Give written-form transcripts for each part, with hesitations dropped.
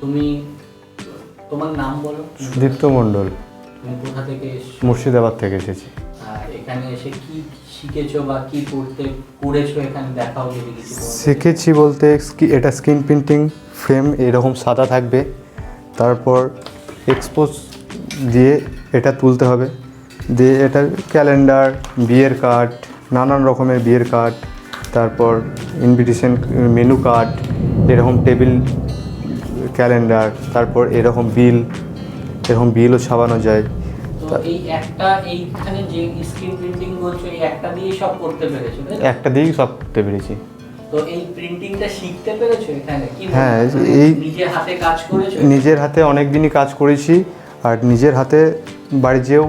তুমি তোমার নাম বলো। সুদীপ্ত মণ্ডল। তুমি কোথা থেকে এসেছো? মুর্শিদাবাদ থেকে এসেছি। আর এখানে এসে কি শিখেছো বা কি করেছো এখানে দেখাও যদি কিছু বলো। শিখেছি বলতে এটা স্ক্রিন প্রিন্টিং ফ্রেম এরকম সাদা থাকবে, তারপর এক্সপোজ দিয়ে এটা তুলতে হবে, দিয়ে এটা ক্যালেন্ডার, বিয়ের কার্ড, নানান রকমের বিয়ের কার্ড, তারপর ইনভিটেশন মেনু কার্ড, এরকম টেবিল ক্যালেন্ডার, তারপর এরকম বিলও ছাপানো যায়। তো এইখানে যে স্ক্রিন প্রিন্টিং বলছো এই একটা দিয়েই সব করতে পেরেছো? একটা দিয়েই সব করতে পেরেছি। তো এই প্রিন্টিংটা শিখতে পেরেছো এখানে কি? হ্যাঁ, এই নিজের হাতে কাজ করেছো? নিজের হাতে অনেক দিনই কাজ করেছি, আর নিজের হাতে বাড়ি যেও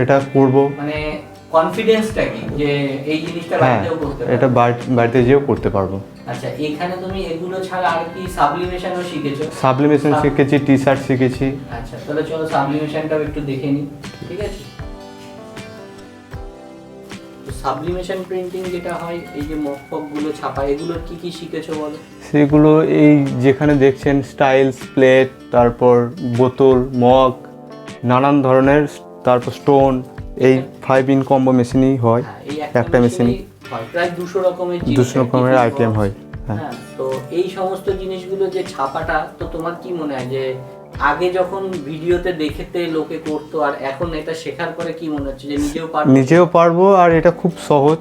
এটা করব। মানে কনফিডেন্সটা কি যে এই জিনিসটা বাড়িতেও করতে পারবো? এটা বাড়িতে যেও করতে পারবো। আচ্ছা, এখানে তুমি এগুলো ছাড়া আর কি সাবলিমেশনও শিখেছো? সাবলিমেশন শিখেছি, টি শার্ট শিখেছি। আচ্ছা, তাহলে চলো সাবলিমেশনটাও একটু দেখে নিই, ঠিক আছে? সাবলিমেশন প্রিন্টিং যেটা হয়, এই যে মকপকগুলো ছাপা, এগুলোর কি কি শিখেছো বলো? সেগুলো এই যেখানে দেখছেন স্টাইলস, প্লেট, তারপর বোতল, মগ, নানান ধরনের, তারপর স্টোন, এই 5 ইন কম্বো মেশিনই হয়। এই একটা মেশিনই প্রায় 200 রকমের 200 রকমের আইটেম হয়। হ্যাঁ, তো এই সমস্ত জিনিসগুলো যে ছাপাটা, তো তোমার কি মনে হয় যে আগে যখন ভিডিওতে দেখতে লোকে করতো আর এখন এটা শেখার পরে কি মনে হচ্ছে যে নিজেও পারবো আর এটা খুব সহজ,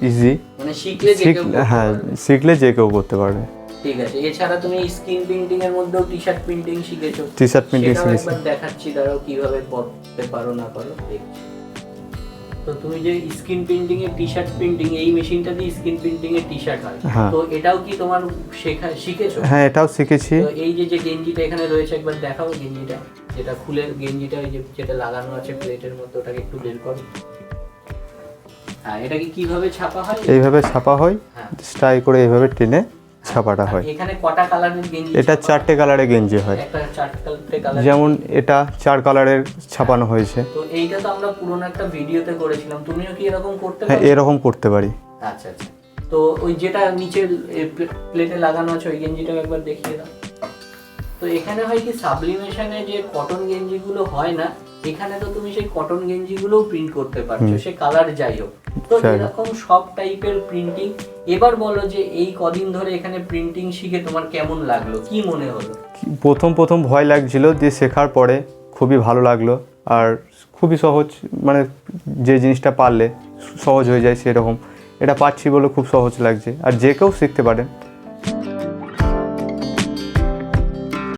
ইজি, মানে শিখলে যে কেউ? হ্যাঁ, শিখলে যে কেউ করতে পারবে। ঠিক আছে, এছাড়া তুমি স্ক্রিন প্রিন্টিং এর মধ্যেও টি শার্ট প্রিন্টিং শিখেছো? টি শার্ট প্রিন্টিং শিখেছি। একবার দেখাচ্ছি, দাঁড়াও কিভাবে করতে পারো না পারো দেখছি। তো তুমি যে স্ক্রিন প্রিন্টিং এর টি শার্ট প্রিন্টিং, এই মেশিনটা দিয়ে স্ক্রিন প্রিন্টিং এর টি শার্ট হয়, তো এটাও কি তোমার শিখেছো? হ্যাঁ, এটাও শিখেছি। তো এই যে গেঞ্জিটা এখানে রয়েছে, একবার দেখাও গেঞ্জিটা, যেটা খুলে গেঞ্জিটা, ওই যে যেটা লাগানো আছে প্লেটের মধ্যে, ওটাকে একটু বের করো। হ্যাঁ, এটা কি কিভাবে ছাপা হয়? এইভাবে ছাপা হয়, স্টাইল করে এইভাবে টেনে ছাপাটা হয়। এখানে কটা কালারের গেঞ্জি? এটা 4টে কালারের গেঞ্জি হয়। একটা 4টে কালার, যেমন এটা 4 কালারের ছাপানো হয়েছে। তো এইটা তো আমরা পুরনো একটা ভিডিওতে করেছিলাম, তুমিও কি এরকম করতে পারো? হ্যাঁ, এরকম করতে পারি। আচ্ছা আচ্ছা, তো ওই যেটা নিচে প্লেটে লাগানো আছে ওই গেঞ্জিটাও একবার দেখিয়ে দাও। তো এখানে হয় কি, সাবলিমেশনে যে কটন গেঞ্জিগুলো হয় না, এখানে তো তুমি সেই কটন গেঞ্জিগুলোও প্রিন্ট করতে পারছো, সে কালার যাই হোক। তো এরকম সব টাইপের প্রিন্টিং। এবার বলো যে এই কদিন ধরে এখানে প্রিন্টিং শিখে তোমার কেমন লাগলো, কি মনে হলো? প্রথম ভয় লাগছিল, দিয়ে শেখার পরে খুবই ভালো লাগলো, আর খুবই সহজ, মানে যে জিনিসটা পারলে সহজ হয়ে যায় সেরকম, এটা পারছি বলে খুব সহজ লাগছে, আর যে কেউ শিখতে পারেন।